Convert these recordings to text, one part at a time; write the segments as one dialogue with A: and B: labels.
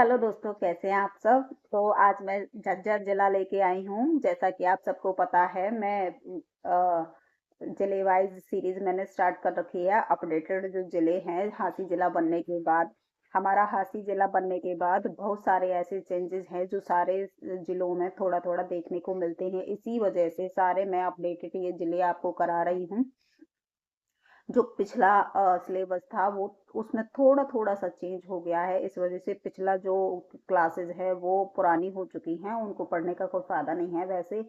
A: Hello दोस्तों, कैसे हैं आप सब। तो आज मैं झज्जर जिला लेके आई हूँ। जैसा कि आप सबको पता है, मैं जिले वाइज सीरीज मैंने स्टार्ट कर रखी है। अपडेटेड जो जिले हैं हांसी जिला बनने के बाद, हमारा हांसी जिला बनने के बाद बहुत सारे ऐसे चेंजेस हैं जो सारे जिलों में थोड़ा थोड़ा देखने को मिलते हैं। इसी वजह से सारे मैं अपडेटेड ये जिले आपको करा रही हूँ। जो पिछला सिलेबस था वो उसमें थोड़ा थोड़ा सा चेंज हो गया है। इस वजह से पिछला जो क्लासेस है वो पुरानी हो चुकी हैं, उनको पढ़ने का कोई फायदा नहीं है। वैसे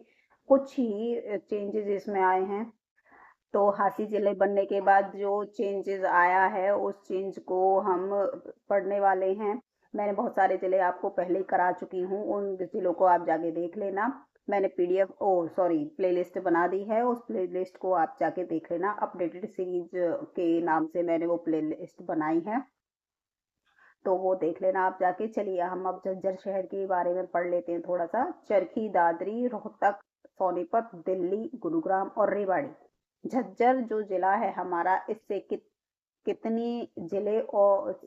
A: कुछ ही चेंजेस इसमें आए हैं। तो हांसी जिले बनने के बाद जो चेंजेस आया है उस चेंज को हम पढ़ने वाले हैं। मैंने बहुत सारे जिले आपको पहले ही करा चुकी हूँ, उन जिलों को आप जाके देख लेना। मैंने पीडीएफ सॉरी प्लेलिस्ट बना दी है, उस प्लेलिस्ट को आप जाके देख लेना। अपडेटेड सीरीज के नाम से मैंने वो प्लेलिस्ट बनाई है, तो वो देख लेना आप जाके। चलिए हम अब झज्जर शहर के बारे में पढ़ लेते हैं थोड़ा सा। चरखी दादरी, रोहतक, सोनीपत, दिल्ली, गुरुग्राम और रेवाड़ी। झज्जर जो जिला है हमारा, इससे कितनी जिले और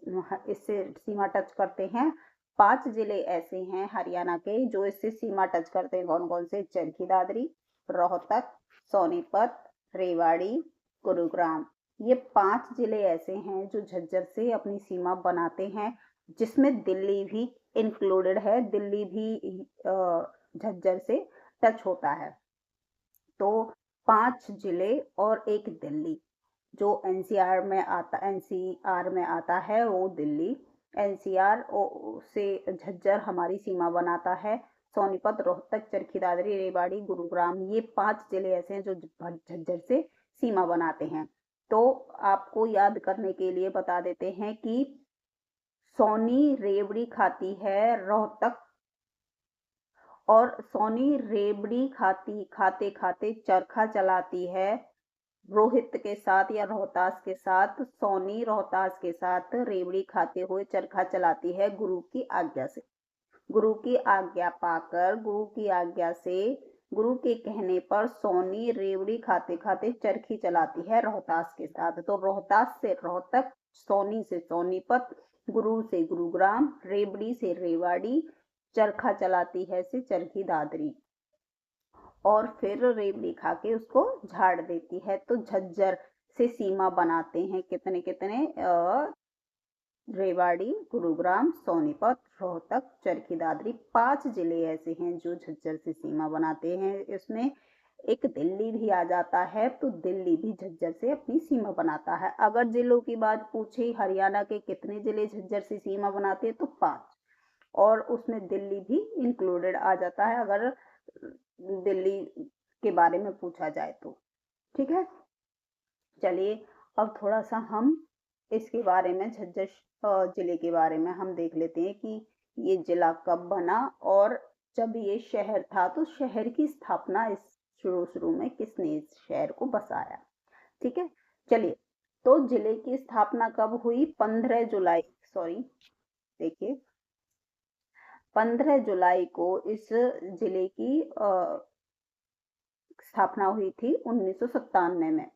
A: इससे सीमा टच करते हैं। 5 जिले ऐसे हैं हरियाणा के जो इससे सीमा टच करते हैं। कौन कौन से? चरखी दादरी, रोहतक, सोनीपत, रेवाड़ी, गुरुग्राम। ये 5 जिले ऐसे हैं जो झज्जर से अपनी सीमा बनाते हैं, जिसमें दिल्ली भी इंक्लूडेड है। दिल्ली भी झज्जर से टच होता है। तो 5 जिले और एक दिल्ली। जो एनसीआर में आता है वो दिल्ली। एनसीआर से झज्जर हमारी सीमा बनाता है। सोनीपत, रोहतक, चरखी दादरी, रेवाड़ी, गुरुग्राम, ये 5 जिले ऐसे हैं जो झज्जर से सीमा बनाते हैं। तो आपको याद करने के लिए बता देते हैं कि सोनी रेवड़ी खाती है रोहतक, और सोनी रेवड़ी खाते खाते चरखा चलाती है रोहित के साथ या रोहतास के साथ। सोनी रोहतास के साथ रेवड़ी खाते हुए चरखा चलाती है गुरु की आज्ञा से। गुरु की आज्ञा पाकर, गुरु की आज्ञा से, गुरु के कहने पर सोनी रेवड़ी खाते खाते चरखी चलाती है रोहतास के साथ। तो रोहतास से रोहतक, सोनी से सोनीपत, गुरु से गुरुग्राम, रेवड़ी से रेवाड़ी, चरखा चलाती है से चरखी दादरी, और फिर रेवड़ी खा के उसको झाड़ देती है। तो झज्जर से सीमा बनाते हैं कितने कितने रेवाड़ी, गुरुग्राम, सोनीपत, रोहतक, चरखी दादरी। 5 जिले ऐसे हैं जो झज्जर से सीमा बनाते हैं। इसमें एक दिल्ली भी आ जाता है, तो दिल्ली भी झज्जर से अपनी सीमा बनाता है। अगर जिलों की बात पूछे हरियाणा के कितने जिले झज्जर से सीमा बनाते हैं, तो 5, और उसमें दिल्ली भी इंक्लूडेड आ जाता है अगर दिल्ली के बारे में पूछा जाए तो। ठीक है, चलिए अब थोड़ा सा हम इसके बारे में, झज्जर जिले के बारे में हम देख लेते हैं कि ये जिला कब बना, और जब ये शहर था तो शहर की स्थापना इस शुरू में किसने इस शहर को बसाया। ठीक है, चलिए। तो जिले की स्थापना कब हुई? 15 जुलाई, सॉरी देखिए, 15 जुलाई को इस जिले की स्थापना हुई थी 1997 में।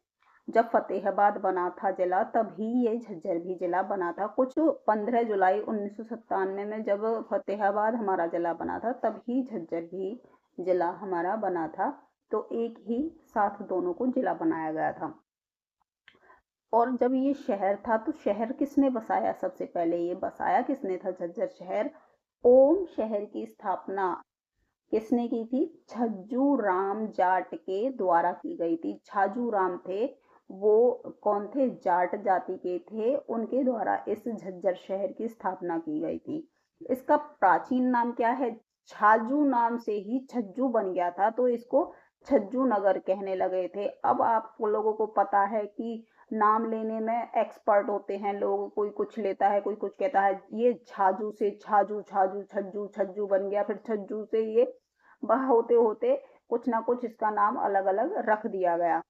A: जब फतेहाबाद बना था जिला, तभी ये झज्जर भी जिला बना था। कुछ 15 जुलाई 1997 में जब फतेहाबाद हमारा जिला बना था, तभी झज्जर भी जिला हमारा बना था। तो एक ही साथ दोनों को जिला बनाया गया था। और जब ये शहर था तो शहर किसने बसाया? सबसे पहले ये बसाया किसने था झज्जर शहर? ओम शहर की स्थापना किसने की थी? छज्जू राम जाट के द्वारा की गई थी। छाजू राम थे, वो कौन थे? जाट जाति के थे, उनके द्वारा इस झज्जर शहर की स्थापना की गई थी। इसका प्राचीन नाम क्या है? छाजू नाम से ही छज्जू बन गया था, तो इसको छज्जू नगर कहने लगे थे। अब आप लोगों को पता है कि नाम लेने में एक्सपर्ट होते हैं लोग, कोई कुछ लेता है, कोई कुछ कहता है। ये छाजू से छाजू, छाजू छज्जू, छज्जू बन गया, फिर छज्जू से ये वह होते होते कुछ ना कुछ इसका नाम अलग अलग रख दिया गया,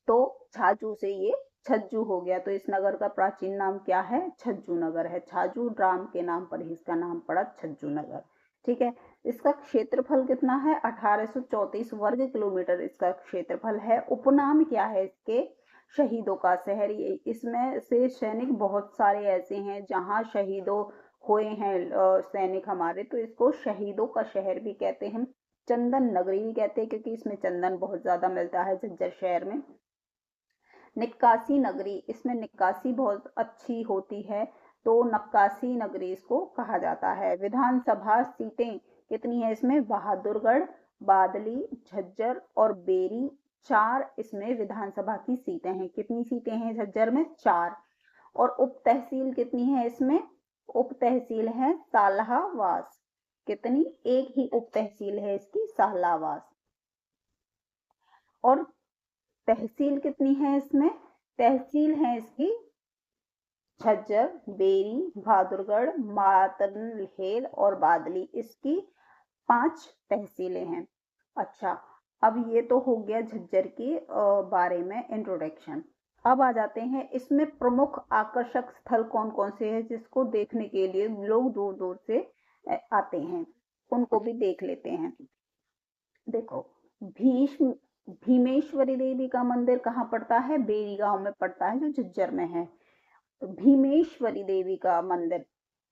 A: तो छाजू से ये छज्जू हो गया। तो इस नगर का प्राचीन नाम क्या है? छज्जू नगर है। छाजू राम के नाम पर ही इसका नाम पड़ा छज्जू नगर। ठीक है, इसका क्षेत्रफल कितना है? 1834 वर्ग किलोमीटर इसका क्षेत्रफल है। उपनाम क्या है इसके? शहीदों का शहर। इसमें से सैनिक बहुत सारे ऐसे हैं जहां शहीदों हुए हैं सैनिक हमारे, तो इसको शहीदों का शहर भी कहते हैं, चंदन नगरी भी कहते हैं, क्योंकि इसमें चंदन बहुत ज्यादा मिलता है झज्जर शहर में। निक्कासी नगरी, इसमें निक्कासी बहुत अच्छी होती है, तो नक्कासी नगरी इसको कहा जाता है। विधानसभा सीटें कितनी है इसमें? बहादुरगढ़, बादली, झज्जर और बेरी, 4 इसमें विधानसभा की सीटें हैं। कितनी सीटें हैं झज्जर में? 4। और उप तहसील कितनी है इसमें? उप तहसील है सालावास। कितनी? एक ही उप तहसील है इसकी, सालावास। और तहसील कितनी है इसमें? तहसील है इसकी झज्जर, बेरी, बहादुरगढ़, मातरहेल और बादली, इसकी 5 तहसीलें हैं। अच्छा, अब ये तो हो गया झज्जर के बारे में इंट्रोडक्शन। अब आ जाते हैं इसमें प्रमुख आकर्षक स्थल कौन कौन से हैं जिसको देखने के लिए लोग दूर दूर से आते हैं, उनको भी देख लेते हैं। देखो, भीष्म भीमेश्वरी देवी का मंदिर कहाँ पड़ता है? बेरी गांव में पड़ता है, जो झज्जर में है। भीमेश्वरी देवी का मंदिर।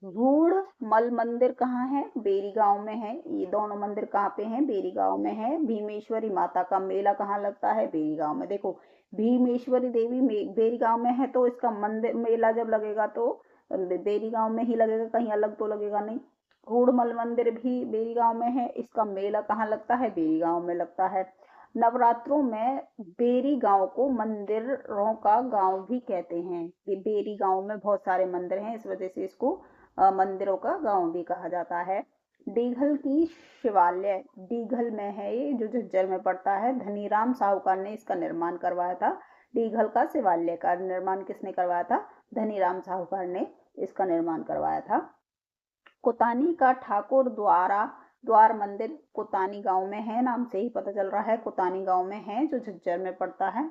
A: रूढ़ मल मंदिर कहाँ है? बेरी गांव में है। ये दोनों मंदिर कहाँ पे हैं? बेरी गांव में है। भीमेश्वरी माता का मेला कहाँ लगता है? बेरी गांव में। देखो, भीमेश्वरी देवी बेरी गांव में है, तो इसका मंदिर मेला जब लगेगा तो बेरी गांव में ही लगेगा, कहीं अलग तो लगेगा नहीं। रूढ़मल मंदिर भी बेरी गांव में है, इसका मेला कहाँ लगता है? बेरी गांव में लगता है। नवरात्रों में बेरी गांव को मंदिरों का गांव भी कहते हैं। ये बेरी गांव में बहुत सारे मंदिर हैं, इस वजह से इसको मंदिरों का गांव भी कहा जाता है। डीघल की शिवालय डीघल में है, ये जो झज्जर में पड़ता है। धनीराम साहूकार ने इसका निर्माण करवाया था। डीघल का शिवालय का निर्माण किसने करवाया था? धनीराम साहूकार ने इसका निर्माण करवाया था। कुतानी का ठाकुर द्वार मंदिर कुतानी गांव में है, नाम से ही पता चल रहा है कुतानी गांव में है, जो झज्जर में पड़ता है।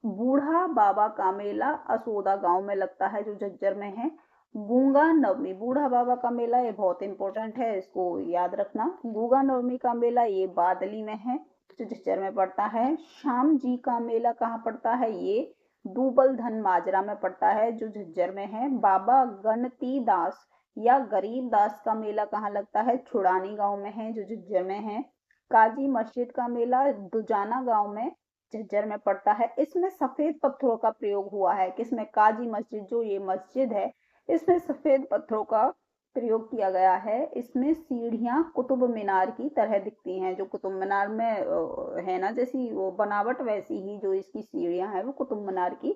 A: बूढ़ा बाबा का मेला असोदा गांव में लगता है, जो झज्जर में है। गूंगा नवमी, बूढ़ा बाबा का मेला ये बहुत इंपॉर्टेंट है, इसको याद रखना। गूंगा नवमी का मेला ये बादली में है, जो झज्जर में पड़ता है। श्याम जी का मेला कहाँ पड़ता है? ये दूबल धन माजरा में पड़ता है, जो झज्जर में है। बाबा गणती दास या गरीब दास का मेला कहाँ लगता है? छुड़ानी गांव में है, जो झज्जर में है। काजी मस्जिद का मेला दुजाना गांव में झज्जर में पड़ता है। इसमें सफेद पत्थरों का प्रयोग हुआ है। किसमें? काजी मस्जिद, जो ये मस्जिद है, इसमें सफेद पत्थरों का प्रयोग किया गया है। इसमें सीढ़ियां कुतुब मीनार की तरह दिखती हैं, जो कुतुब मीनार में है ना, जैसी वो बनावट, वैसी ही जो इसकी सीढ़ियां हैं वो कुतुब मीनार की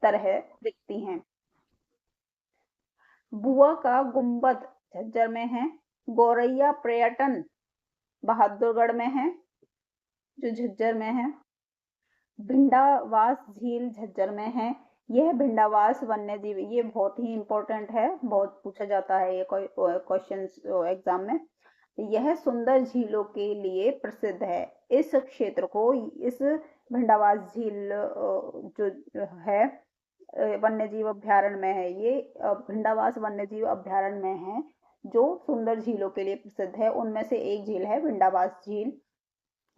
A: तरह दिखती हैं। बुआ का गुंबद झज्जर में है। गौरैया पर्यटन बहादुरगढ़ में है, जो झज्जर में है। भिंडावास झील झज्जर में है। यह भिंडावास वन्य जीव, ये बहुत ही इंपॉर्टेंट है, बहुत पूछा जाता है ये क्वेश्चन एग्जाम में। यह सुंदर झीलों के लिए प्रसिद्ध है। इस क्षेत्र को, इस भिंडावास झील जो है वन्य जीव अभ्यारण्य में है, ये भिंडावास वन्य जीव अभ्यारण्य में है, जो सुंदर झीलों के लिए प्रसिद्ध है। उनमें से एक झील है भिंडावास झील।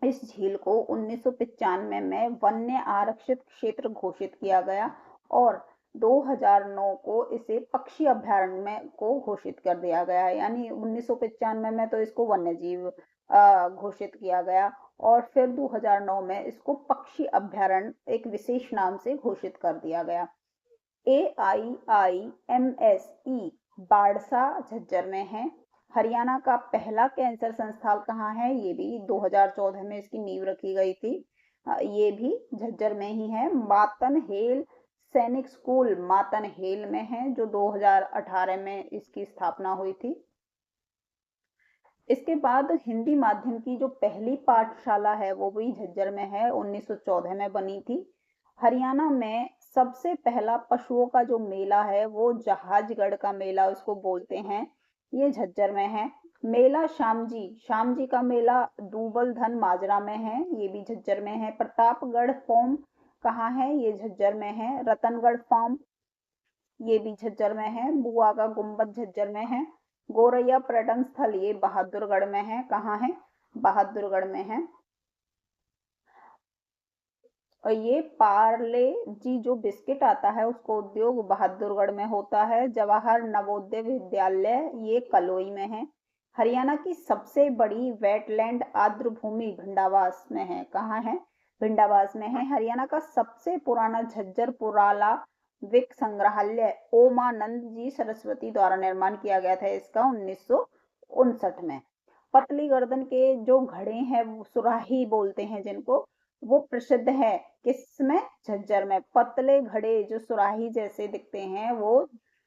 A: इस झील को 1995 में वन्य आरक्षित क्षेत्र घोषित किया गया और 2009 को इसे पक्षी अभ्यारण्य में को घोषित कर दिया गया। यानी 1995 में तो इसको वन्य जीव घोषित किया गया और फिर 2009 में इसको पक्षी अभ्यारण्य एक विशेष नाम से घोषित कर दिया गया। AIIMSE बाड़सा झज्जर में है। हरियाणा का पहला कैंसर संस्थान कहाँ है? ये भी 2014 में इसकी नींव रखी गई थी, ये भी झज्जर में ही है। मातनहेल सैनिक स्कूल मातनहेल में है, जो 2018 में इसकी स्थापना हुई थी। इसके बाद हिंदी माध्यम की जो पहली पाठशाला है वो भी झज्जर में है, 1914 में बनी थी। हरियाणा में सबसे पहला पशुओं का जो मेला है वो जहाजगढ़ का मेला उसको बोलते हैं, ये झज्जर में है। मेला श्याम जी का मेला दूबल धन माजरा में है, ये भी झज्जर में है। प्रतापगढ़ फॉर्म कहाँ है? ये झज्जर में है। रतनगढ़ फॉर्म ये भी झज्जर में है। बुआ का गुंबद झज्जर में है। गोरैया पर्यटन स्थल ये बहादुरगढ़ में है। कहाँ है? बहादुरगढ़ में है। और ये पार्ले जी जो बिस्किट आता है उसको उद्योग बहादुरगढ़ में होता है। जवाहर नवोदय विद्यालय ये कलोई में है। हरियाणा की सबसे बड़ी वेटलैंड आर्द्रभूमि भिंडावास में है। कहाँ है? भिंडावास में है। हरियाणा का सबसे पुराना झज्जर पुराला विक संग्रहालय ओमानंद जी सरस्वती द्वारा निर्माण किया गया था इसका 1959 में। पतली गर्दन के जो घड़े हैं वो सुराही बोलते हैं जिनको, वो प्रसिद्ध है किसमें? झज्जर में। पतले घड़े जो सुराही जैसे दिखते हैं वो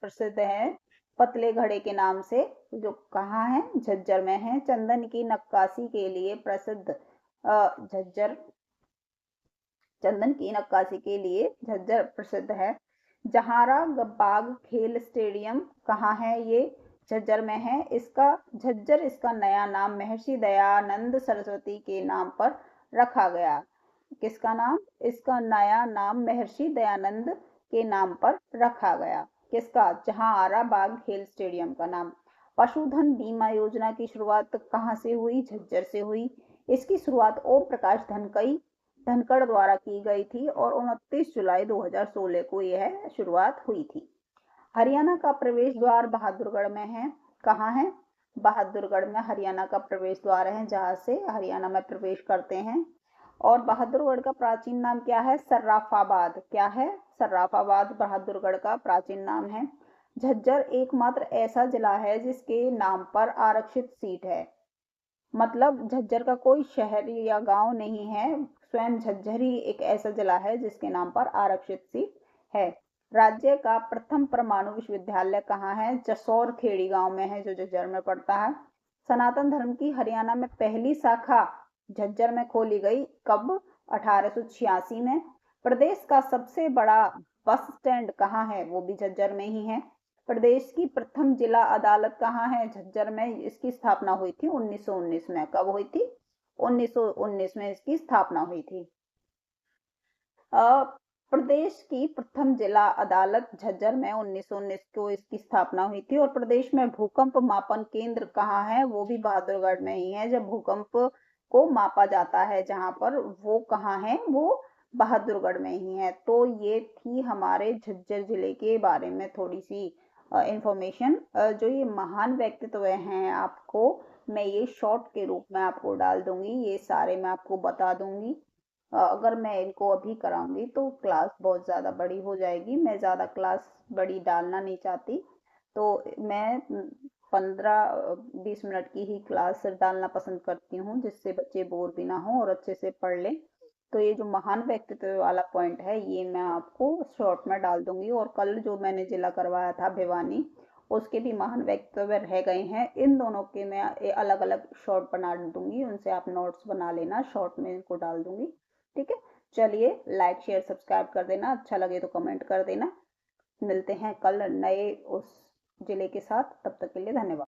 A: प्रसिद्ध है पतले घड़े के नाम से, जो कहाँ है? झज्जर में है। चंदन की नक्काशी के लिए प्रसिद्ध झज्जर, चंदन की नक्काशी के लिए झज्जर प्रसिद्ध है। जहारा बाग खेल स्टेडियम कहाँ है? ये झज्जर में है। इसका झज्जर इसका नया नाम महर्षि दयानंद सरस्वती के नाम पर रखा गया। किसका नाम? इसका नया नाम महर्षि दयानंद के नाम पर रखा गया। किसका? जहारा बाग खेल स्टेडियम का नाम। पशुधन बीमा योजना की शुरुआत कहाँ से हुई? झज्जर से हुई। इसकी शुरुआत ओम प्रकाश धनखड़ द्वारा की गई थी और 29 जुलाई 2016 को यह शुरुआत हुई थी। हरियाणा का प्रवेश द्वार बहादुरगढ़ में है। कहाँ है? बहादुरगढ़ में हरियाणा का प्रवेश द्वार है जहां से हरियाणा में प्रवेश करते हैं। और बहादुरगढ़ का प्राचीन नाम क्या है? सर्राफाबाद। क्या है? सर्राफाबाद बहादुरगढ़ का प्राचीन नाम है। झज्जर एकमात्र ऐसा जिला है जिसके नाम पर आरक्षित सीट है। मतलब झज्जर का कोई शहर या गांव नहीं है, स्वयं झज्जर ही एक ऐसा जिला है जिसके नाम पर आरक्षित सीट है। राज्य का प्रथम परमाणु विश्वविद्यालय कहाँ है? जसौर खेड़ी गांव में है जो झज्जर में पड़ता है। सनातन धर्म की हरियाणा में पहली शाखा झज्जर में खोली गई। कब? 1886 में। प्रदेश का सबसे बड़ा बस स्टैंड कहाँ है? वो भी झज्जर में ही है। प्रदेश की प्रथम जिला अदालत कहाँ है? झज्जर में। इसकी स्थापना हुई थी 1919 में। कब हुई थी? 1919 में इसकी स्थापना हुई थी। प्रदेश की प्रथम जिला अदालत झज्जर में 1919 को इसकी स्थापना हुई थी। और प्रदेश में भूकंप मापन केंद्र कहाँ है? वो भी बहादुरगढ़ में ही है। जब भूकंप को मापा जाता है जहां पर, वो कहाँ है? वो बहादुरगढ़ में ही है। तो ये थी हमारे झज्जर जिले के बारे में थोड़ी सी इंफॉर्मेशन। जो ये महान व्यक्तित्व हैं आपको मैं ये शॉर्ट के रूप में आपको डाल दूंगी, ये सारे मैं आपको बता दूंगी। अगर मैं इनको अभी कराऊंगी तो क्लास बहुत ज़्यादा बड़ी हो जाएगी, मैं ज़्यादा क्लास बड़ी डालना नहीं चाहती। तो मैं 15-20 मिनट की ही क्लास डालना पसंद करती हूँ जिससे बच्चे बोर भी ना हो और अच्छे से पढ़ लें। तो ये जो महान व्यक्तित्व वाला पॉइंट है ये मैं आपको शॉर्ट में डाल दूंगी। और कल जो मैंने जिला करवाया था भिवानी, उसके भी महान व्यक्तित्व रह गए हैं। इन दोनों के मैं अलग अलग शॉर्ट बना दूंगी, उनसे आप नोट्स बना लेना, शॉर्ट में इनको डाल दूंगी। ठीक है, चलिए लाइक शेयर सब्सक्राइब कर देना, अच्छा लगे तो कमेंट कर देना। मिलते हैं कल नए उस जिले के साथ, तब तक के लिए धन्यवाद।